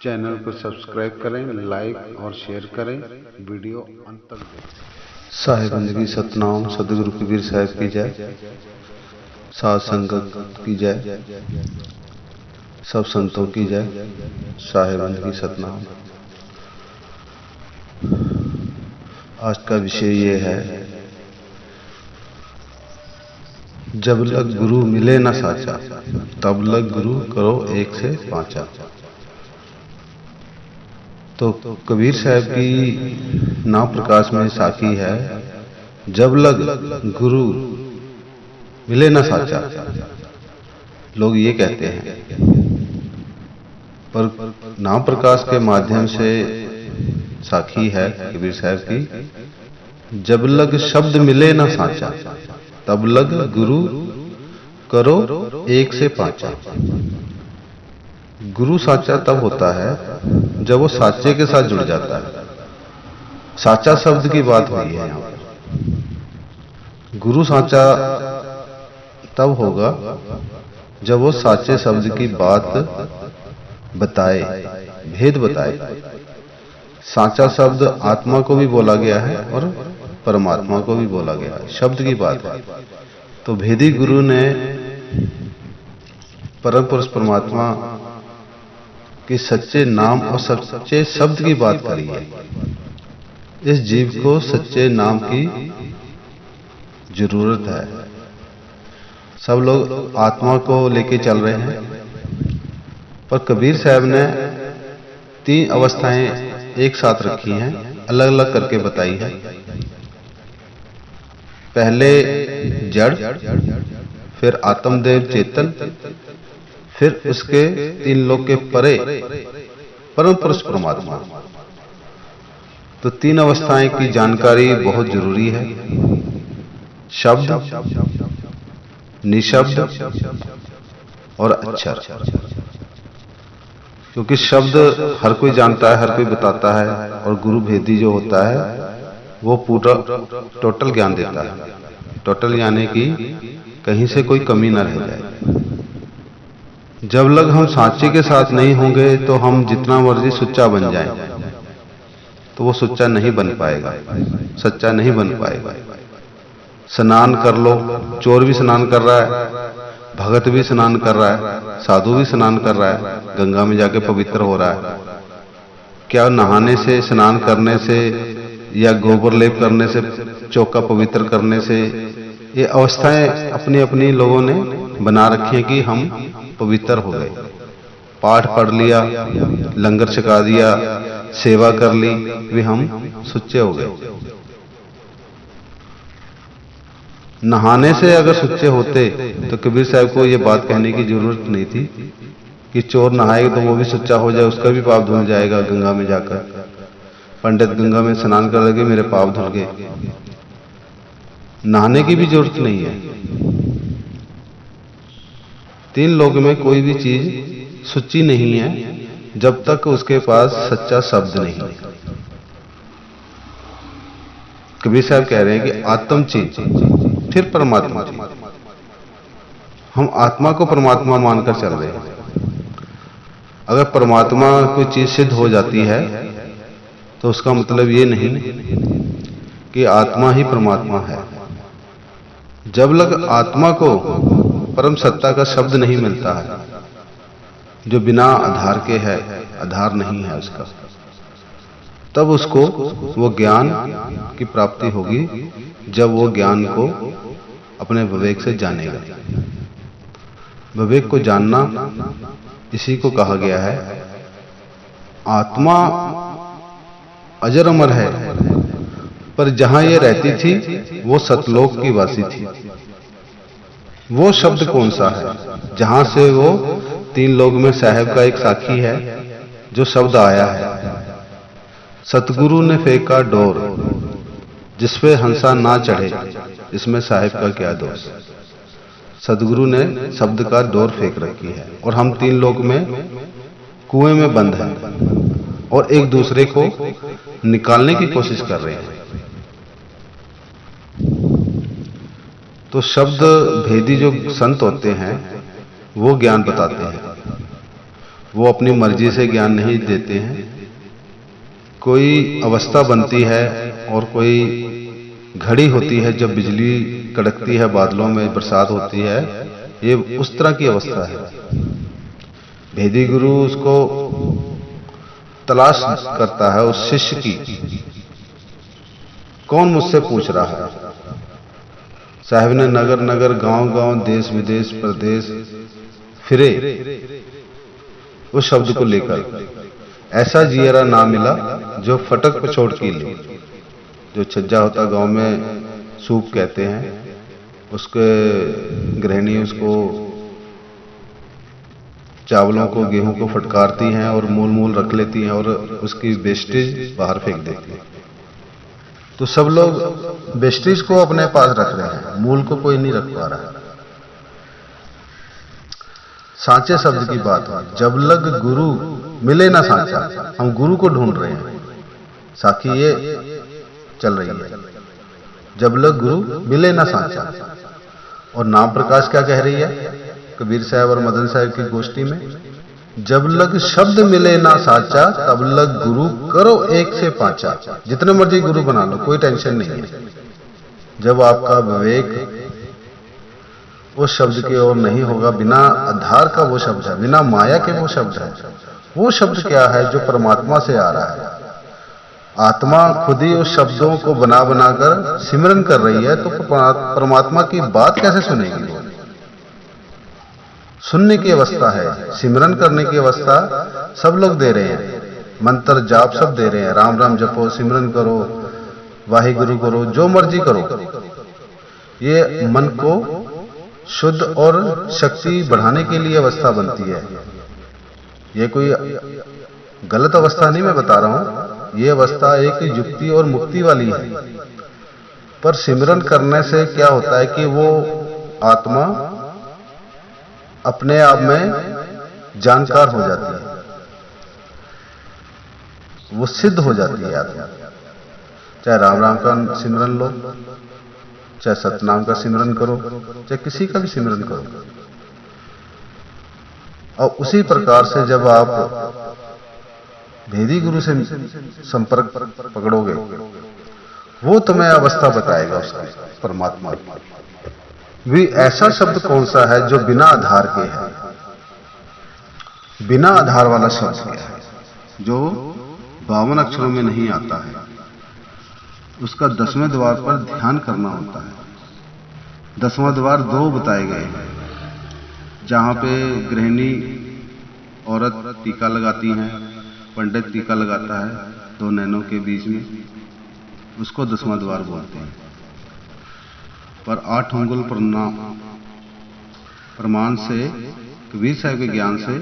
Channel को subscribe करें, like और शेयर करें, वीडियो अंत तक देखें। साहिब बंदगी सतनाम सदगुरु कबीर साहब की जय। साध संगत की जय, सब संतों की जय। साहिब बंदगी सतनाम। आज का विषय ये है, जब लग गुरु मिले ना साचा, तब लग गुरु करो एक से पांचा। तो कबीर साहब की नाम प्रकाश में साखी है, जब लग गुरु मिले ना साचा। लोग ये कहते हैं, पर नाम प्रकाश के माध्यम से साखी है कबीर साहब की, जब लग शब्द मिले ना साचा, तब लग गुरु करो एक से पांचा। गुरु साचा तब होता है जब वो साचे के साथ जुड़ जाता है। साचा शब्द की बात हुई है यहां पर। गुरु साचा तब होगा जब वो साचे शब्द की बात बताए, भेद बताए। साचा शब्द आत्मा को भी बोला गया है और परमात्मा को भी बोला गया है, शब्द की बात है। तो भेदी गुरु ने परम पुरुष परमात्मा कि सच्चे नाम और सच्चे शब्द की बात करी है। इस जीव को सच्चे नाम की जरूरत है। सब लोग आत्मा को लेके चल रहे हैं, पर कबीर साहब ने 3 अवस्थाएं एक साथ रखी हैं, अलग अलग करके बताई है। पहले जड़, फिर आत्मदेव चेतन, फिर उसके 3 लोक के परे परम पुरुष परमात्मा। तो 3 अवस्थाएं की जानकारी बहुत जरूरी है। शब्द, निशब्द और अक्षर। क्योंकि शब्द हर कोई जानता है, हर कोई बताता है, और गुरु भेदी जो होता है वो पूरा टोटल ज्ञान देता है। टोटल यानी कि कहीं से कोई कमी न रह जाए। जब लग हम साचे के साथ नहीं होंगे तो हम जितना मर्जी सुच्चा बन जाएं, तो वो सुच्चा नहीं बन पाएगा, सच्चा नहीं बन पाएगा। स्नान कर लो, चोर भी स्नान कर रहा है, भगत भी स्नान कर रहा है, साधु भी स्नान कर रहा है, गंगा में जाके पवित्र हो रहा है। क्या नहाने से, स्नान करने से या गोबर लेप करने से, चौका पवित्र करने से, ये अवस्थाएं अपनी अपनी लोगों ने बना रखी हैं कि हम पवित्र हो गए। पाठ पढ़ लिया, लंगर छका दिया, सेवा कर ली, वे हम सुच्चे हो गए। नहाने से अगर सुच्चे होते तो कबीर साहब को यह बात कहने की जरूरत नहीं थी कि चोर नहाएगा तो वो भी सुच्चा हो जाए, उसका भी पाप धुल जाएगा गंगा में जाकर। पंडित गंगा में स्नान कर लगे, मेरे पाप धुल गए। नहाने की भी जरूरत नहीं है। 3 लोक में कोई भी चीज सुच्ची नहीं है जब तक उसके पास सच्चा शब्द नहीं है। कबीर साहब कह रहे हैं कि आत्म चीज, फिर परमात्मा चीज। हम आत्मा को परमात्मा मानकर चल रहे हैं। अगर परमात्मा कोई चीज सिद्ध हो जाती है तो उसका मतलब ये नहीं कि आत्मा ही परमात्मा है। जब लग आत्मा को परम सत्ता का शब्द नहीं मिलता है, जो बिना आधार के है, आधार नहीं है उसका, तब उसको वो ज्ञान की प्राप्ति होगी जब वो ज्ञान को अपने विवेक से जानेगा। विवेक को जानना इसी को कहा गया है। आत्मा अजर अमर है, पर जहां ये रहती थी वो सतलोक की वासी थी। वो शब्द कौन सा है जहां से वो 3 लोक में साहब का एक साखी है जो शब्द आया है। सतगुरु ने फेंका डोर, जिसपे हंसा ना चढ़े, इसमें साहिब का क्या दोष। सतगुरु ने शब्द का डोर फेंक रखी है और हम 3 लोक में कुएं में बंद हैं और एक दूसरे को निकालने की कोशिश कर रहे हैं। तो शब्द भेदी जो संत होते हैं वो ज्ञान बताते हैं, वो अपनी मर्जी से ज्ञान नहीं देते हैं। कोई अवस्था बनती है और कोई घड़ी होती है जब बिजली कड़कती है, बादलों में बरसात होती है, ये उस तरह की अवस्था है। भेदी गुरु उसको तलाश करता है उस शिष्य की, कौन मुझसे पूछ रहा है। साहब ने नगर नगर, गांव गांव, देश विदेश, प्रदेश फिरे उस शब्द को लेकर। ऐसा जियरा ना मिला जो फटक पछोड़ की ले। जो छज्जा होता गांव में, सूप कहते हैं, उसके गृहिणी उसको चावलों को, गेहूं को फटकारती हैं और मूल मूल रख लेती हैं और उसकी वेस्टेज बाहर फेंक देती हैं। तो सब लोग वेस्टेज को अपने पास रख रहे हैं, मूल को कोई नहीं रख पा रहा है। सांचे शब्द की बात है, जब लग गुरु मिले ना सांचा, हम गुरु को ढूंढ रहे हैं। साखी ये चल रही है, जब लग गुरु मिले ना सांचा। और नाम प्रकाश क्या कह रही है कबीर साहब और मदन साहब की गोष्ठी में, जब लग शब्द मिले ना साचा, तब लग गुरु करो एक से पांचा। जितने मर्जी गुरु बना लो, कोई टेंशन नहीं है। जब आपका विवेक उस शब्द की ओर नहीं होगा, बिना आधार का वो शब्द है, बिना माया के वो शब्द है। वो शब्द क्या है जो परमात्मा से आ रहा है। आत्मा खुद ही उस शब्दों को बना बनाकर सिमरन कर रही है, तो परमात्मा की बात कैसे सुनेगी? सुनने की अवस्था है, सिमरन करने की अवस्था सब लोग दे रहे हैं। मंत्र जाप सब दे रहे हैं, राम राम जपो, सिमरन करो, वाहिगुरु करो, जो मर्जी करो। ये मन को शुद्ध और शक्ति बढ़ाने के लिए अवस्था बनती है। ये कोई गलत अवस्था नहीं मैं बता रहा हूं, ये अवस्था एक युक्ति और मुक्ति वाली है। पर सिमरन करने से क्या होता है कि वो आत्मा अपने आप में जानकार हो जाती है, वो सिद्ध हो जाती है आत्मा। चाहे राम राम का सिमरन लो, चाहे सतनाम का सिमरन करो, चाहे किसी का भी सिमरन करो। और उसी प्रकार से जब आप भेदी गुरु से संपर्क पकड़ोगे, वो तुम्हें अवस्था बताएगा उसकी, परमात्मा। भी ऐसा शब्द कौन सा है जो बिना आधार के है? बिना आधार वाला शब्द क्या है? जो 52 अक्षरों में नहीं आता है। उसका 10वें द्वार पर ध्यान करना होता है। 10वां द्वार 2 बताए गए हैं, जहां पे गृहिणी औरत टीका लगाती हैं, पंडित टीका लगाता है 2 नैनों के बीच में, उसको 10वां द्वार बोलते हैं। पर 8 अंगुल प्रमाण से, कबीर साहब के ज्ञान से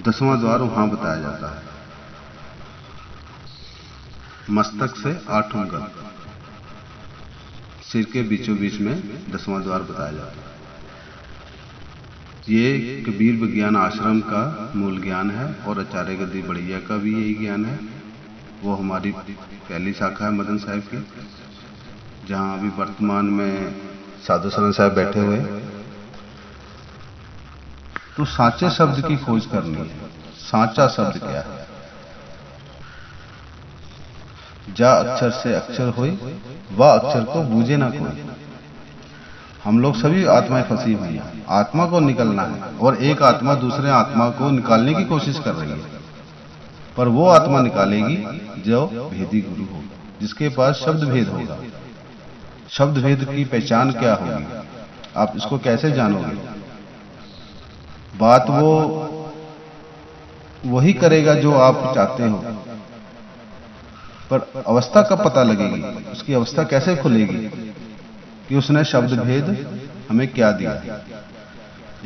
10वां द्वार वहां बताया जाता है। मस्तक से 8 अंगुल, सिर के बीचों बीच में 10वां द्वार बताया जाता है। ये कबीर विज्ञान आश्रम का मूल ज्ञान है और आचार्य गद्दी बढ़िया का भी यही ज्ञान है। वो हमारी पहली शाखा है मदन साहब की, जहां अभी वर्तमान में साधु शरण साहब बैठे हुए। तो साचे शब्द की खोज करनी है। साचा शब्द क्या है? जा अक्षर से अक्षर होई, वह अक्षर को बूझे ना कोई। हम लोग सभी आत्माएं फंसी हुई हैं, आत्मा को निकलना है, और एक आत्मा दूसरे आत्मा को निकालने की कोशिश कर रही है। पर वो आत्मा निकालेगी जो भेदी गुरु होगा, जिसके पास शब्द भेद होगा। शब्द भेद की पहचान क्या होगी? आप इसको कैसे जानोगे? बात वो वही करेगा जो आप चाहते हो, पर अवस्था कब पता लगेगी? उसकी अवस्था कैसे खुलेगी कि उसने शब्द भेद हमें क्या दिया?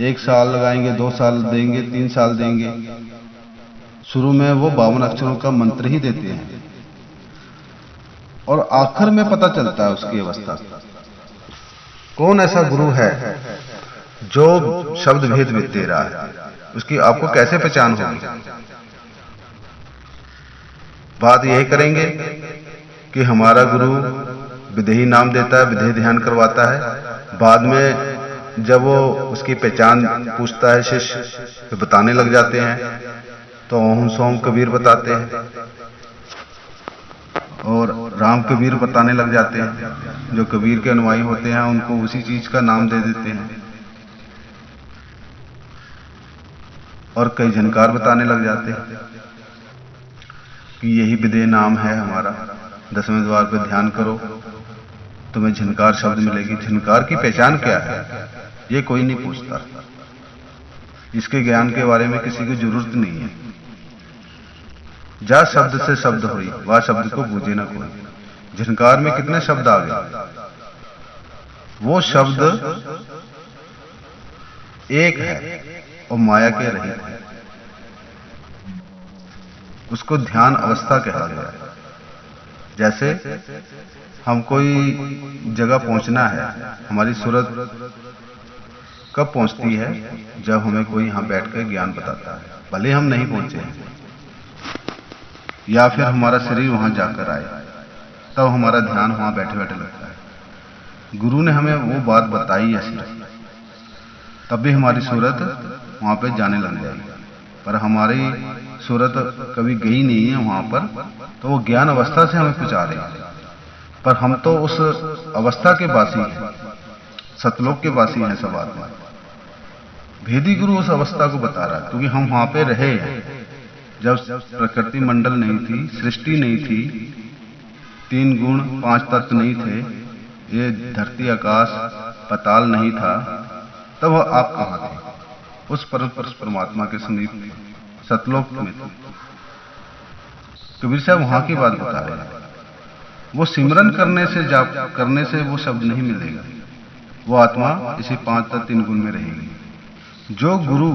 1 साल लगाएंगे, 2 साल देंगे, 3 साल देंगे। शुरू में वो 52 अक्षरों का मंत्र ही देते हैं, और आखिर में पता चलता है उसकी अवस्था। कौन ऐसा गुरु है जो शब्द भेद दे रहा है? उसकी आपको कैसे पहचान होगी? बात यही करेंगे कि हमारा गुरु विदेही नाम देता है, विदेही ध्यान करवाता है, बाद में जब वो उसकी पहचान पूछता है शिष्य, तो बताने लग जाते हैं, तो ओम सोम कबीर बताते हैं और राम कबीर बताने लग जाते हैं। जो कबीर के अनुयायी होते हैं उनको उसी चीज का नाम दे देते हैं और कई झनकार बताने लग जाते हैं कि यही विदेह नाम है हमारा, 10वें द्वार पर ध्यान करो तुम्हें झनकार शब्द मिलेगी। झनकार की पहचान क्या है ये कोई नहीं पूछता, इसके ज्ञान के बारे में किसी को जरूरत नहीं है। जा शब्द से शब्द हुई, वह शब्द को बूझे ना कोई। झनकार में कितने शब्द आ गए, वो शब्द एक है और माया के रहित है, उसको ध्यान अवस्था कहा गया है। जैसे हम कोई जगह पहुंचना है, हमारी सूरत कब पहुंचती है, जब हमें कोई यहां बैठकर ज्ञान बताता है, भले हम नहीं पहुंचे या फिर हमारा शरीर वहां जाकर आए, तब हमारा ध्यान वहां बैठे बैठे लगता है। गुरु ने हमें वो बात बताई ऐसी, तब भी हमारी सूरत वहां पे जाने लग जाएगी, पर हमारी सूरत कभी गई नहीं है वहां पर, तो वो ज्ञान अवस्था से हमें पहुंचा रही है। पर हम तो उस अवस्था के वासी हैं, सतलोक के वासी हैं सब आत्मा। भेदी गुरु उस अवस्था को बता रहा है, क्योंकि हम वहां पे रहे हैं जब प्रकृति मंडल नहीं थी, सृष्टि नहीं थी, 3 गुण 5 तत्व नहीं थे, ये धरती आकाश पताल नहीं था, तब आप कहां थे? उस परम पुरुष परमात्मा के समीप सतलोक में थे। कबीर साहब वहां की बात बता रहे हैं। वो सिमरन करने से जाप करने से वो शब्द नहीं मिलेगा, वो आत्मा इसी 5 तत्व 3 गुण में रहेगी। जो गुरु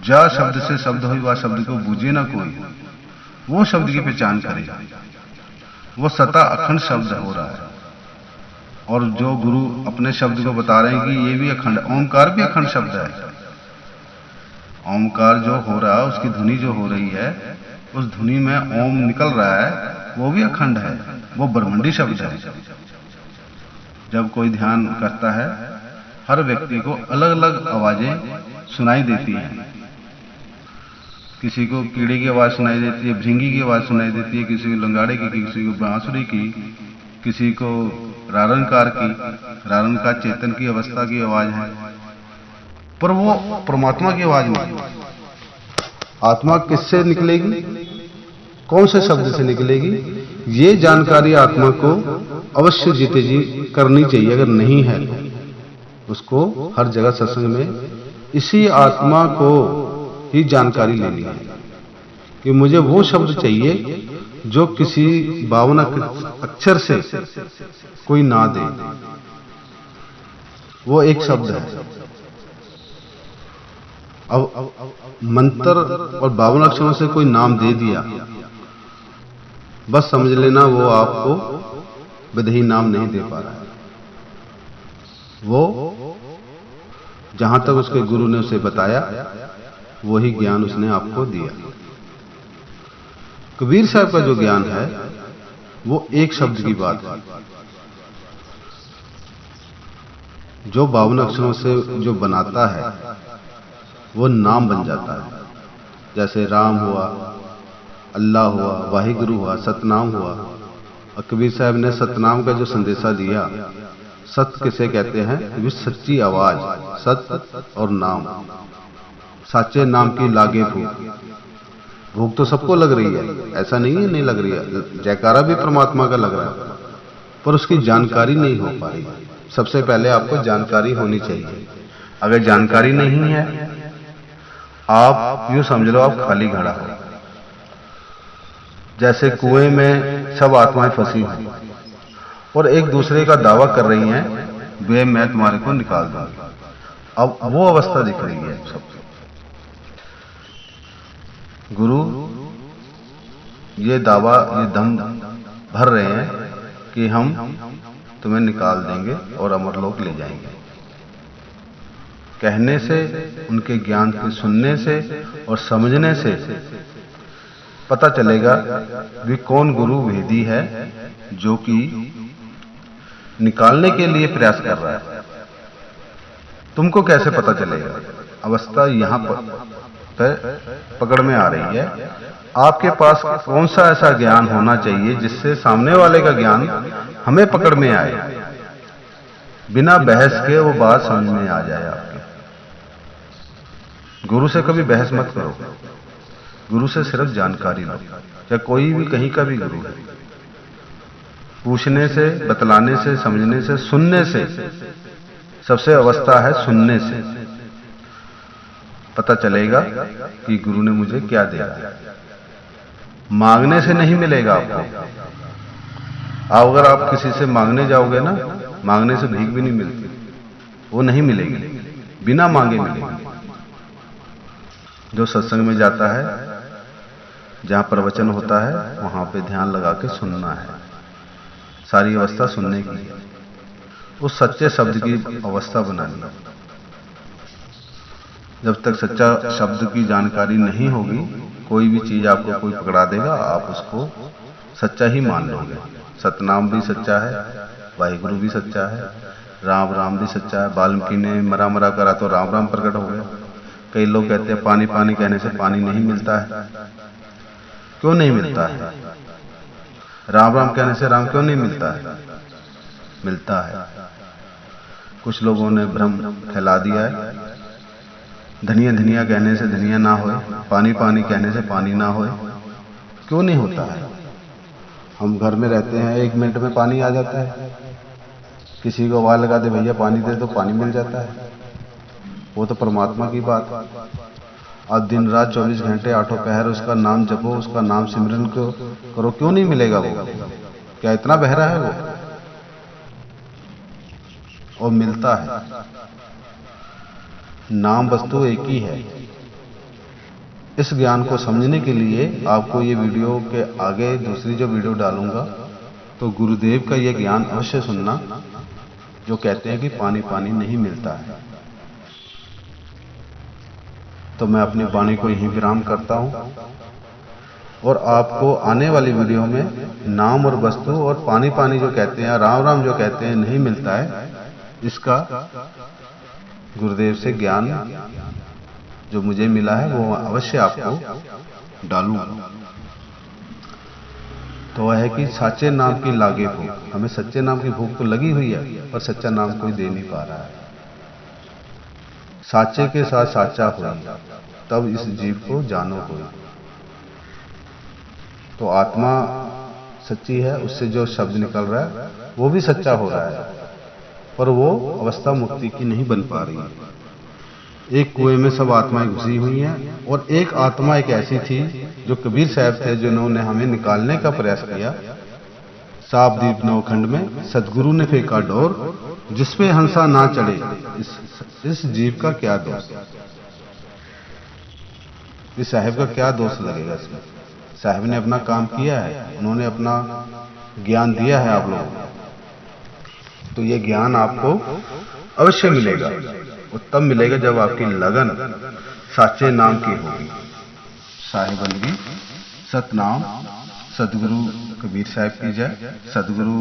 जा शब्द से शब्द हुई, वह शब्द को बूझे ना कोई, वो शब्द की पहचान करेगा। वो सता अखंड शब्द हो रहा है, और जो गुरु अपने शब्द को बता रहे हैं कि ये भी अखंड, ओमकार भी अखंड शब्द है। ओमकार जो हो रहा है, उसकी ध्वनि जो हो रही है, उस ध्वनि में ओम निकल रहा है, वो भी अखंड है, वो ब्रह्मंडी शब्द है। जब कोई ध्यान करता है, हर व्यक्ति को अलग अलग आवाजें सुनाई देती हैं। किसी को कीड़े की आवाज सुनाई देती है, भृंगी की आवाज सुनाई देती है, किसी को लंगाड़े की, किसी को बांसुरी की, किसी को रारणकार की, रारणकार चेतन की अवस्था की आवाज है, पर वो परमात्मा की आवाज नहीं। आत्मा किससे निकलेगी, कौन से शब्द से निकलेगी, ये जानकारी आत्मा को अवश्य जीते जी करनी चाहिए। अगर नहीं है, उसको हर जगह सत्संग में इसी आत्मा को ही जानकारी लेनी है कि मुझे वो शब्द चाहिए जो किसी 52 अक्षर से कोई ना दे। वो एक शब्द है। अब मंत्र और 52 अक्षरों से कोई नाम दे दिया, बस समझ लेना वो आपको विदेही नाम नहीं दे पा रहा है। वो जहां तक उसके गुरु ने उसे बताया, वही ज्ञान उसने आपको दिया। कबीर साहब का जो ज्ञान है, वो एक शब्द की बात है, जो 52 अक्षरों से जो बनाता है, वो नाम बन जाता है। जैसे राम हुआ, अल्लाह हुआ, वाहिगुरु हुआ, सतनाम हुआ। और कबीर साहब ने सतनाम का जो संदेशा दिया, सत किसे कहते हैं, सच्ची आवाज, सत और नाम। साचे नाम की लागे भूख। भूख तो सबको लग रही है, ऐसा नहीं है नहीं लग रही है, जयकारा भी परमात्मा का लग रहा है, पर उसकी जानकारी नहीं हो पा रही। सबसे पहले आपको जानकारी होनी चाहिए। अगर जानकारी नहीं है, आप यूं समझ लो आप खाली घड़ा हो। जैसे कुएं में सब आत्माएं फंसी हुई और एक दूसरे का दावा कर रही हैं, वे मैं तुम्हारे को निकाल दूंगा। अब वो अवस्था दिख रही है सबको। गुरु ये दावा, ये दम भर रहे हैं कि हम तुम्हें निकाल देंगे और अमरलोक ले जाएंगे। कहने से, उनके ज्ञान के सुनने से और समझने से पता चलेगा कि कौन गुरु भेदी है जो कि निकालने के लिए प्रयास कर रहा है। तुमको कैसे पता चलेगा? अवस्था यहाँ पर पकड़ में आ रही है। आपके पास कौन सा ऐसा ज्ञान होना चाहिए जिससे सामने वाले का ज्ञान हमें पकड़ में आए, बिना बहस के वो बात समझ में आ जाए आपके। गुरु से कभी बहस मत करो, गुरु से सिर्फ जानकारी लो, या कोई भी कहीं का भी गुरु है। पूछने से, बतलाने से, समझने से, सुनने से, सबसे अवस्था है सुनने से पता चलेगा कि गुरु ने मुझे क्या दिया। मांगने से नहीं मिलेगा आपको। अगर आप किसी से मांगने जाओगे ना, मांगने से भीख भी नहीं मिलती, वो नहीं मिलेगी, बिना मांगे मिलेगी। जो सत्संग में जाता है, जहां प्रवचन होता है, वहां पे ध्यान लगा के सुनना है। सारी अवस्था सुनने की है, उस सच्चे शब्द की अवस्था बनानी है। जब तक सच्चा शब्द की जानकारी नहीं होगी, कोई भी चीज आपको कोई पकड़ा देगा, आप उसको सच्चा ही मान लोगे। सतनाम भी सच्चा है, वाहिगुरु भी सच्चा है, राम राम भी सच्चा है। वाल्मीकि ने मरा मरा करा तो राम राम प्रकट हो गया। कई लोग कहते हैं पानी पानी कहने से पानी नहीं मिलता है। क्यों नहीं मिलता है? राम राम कहने से राम क्यों नहीं मिलता है? मिलता है। कुछ लोगों ने भ्रम फैला दिया है। धनिया धनिया कहने से धनिया ना होए, पानी पानी कहने से पानी ना होए। क्यों नहीं होता है? हम घर में रहते हैं, 1 मिनट में पानी आ जाता है। किसी को आवाज लगा दे, भैया पानी दे, तो पानी मिल जाता है। वो तो परमात्मा की बात। अब दिन रात 24 घंटे 8 पहर उसका नाम जपो, उसका नाम सिमरन करो, क्यों नहीं मिलेगा वो? क्या इतना बहरा है वो? और मिलता है। नाम वस्तु एक ही है। इस ज्ञान को समझने के लिए आपको ये वीडियो के आगे दूसरी जो वीडियो डालूंगा, तो गुरुदेव का ये ज्ञान अवश्य सुनना, जो कहते हैं कि पानी पानी नहीं मिलता है। तो मैं अपनी वाणी को यहीं विराम करता हूं, और आपको आने वाली वीडियो में नाम और वस्तु और पानी पानी जो कहते हैं, राम राम जो कहते हैं, नहीं मिलता है, इसका गुरुदेव से ज्ञान जो मुझे मिला है वो अवश्य आपको डालूंगा। तो वह है कि साचे नाम की लागे भूख। हमें सच्चे नाम की भूख तो लगी हुई है, पर सच्चा नाम कोई दे नहीं पा रहा है। साचे के साथ साचा हो, तब इस जीव को जानो कोई। तो आत्मा सच्ची है, उससे जो शब्द निकल रहा है वो भी सच्चा हो रहा है, पर वो अवस्था मुक्ति की नहीं बन पा रही है। एक कुएं में सब आत्माएं घुसी हुई हैं, और एक आत्मा एक ऐसी थी जो कबीर साहब थे, जिन्होंने हमें निकालने का प्रयास किया। सापदीप नौखंड में सदगुरु ने फेंका डोर, जिसपे हंसा ना चढ़े, इस जीव का क्या दोष? इस साहब का क्या दोष लगेगा इसमें? साहब ने अपना काम किया है, उन्होंने अपना ज्ञान दिया है आप लोगों को, तो ये ज्ञान आपको अवश्य मिलेगा। और तब मिलेगा जब आपकी लगन साचे नाम की होगी। साहिबंदगी सतनाम। सदगुरु कबीर साहब की जय, सदगुरु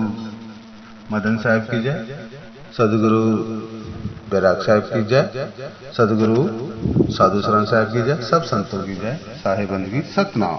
मदन साहब की जय, सदगुरु बैराग साहब की जय, सदगुरु साधु शरण साहब की जय, सब संतों की जय। साहिबंदगी सतनाम।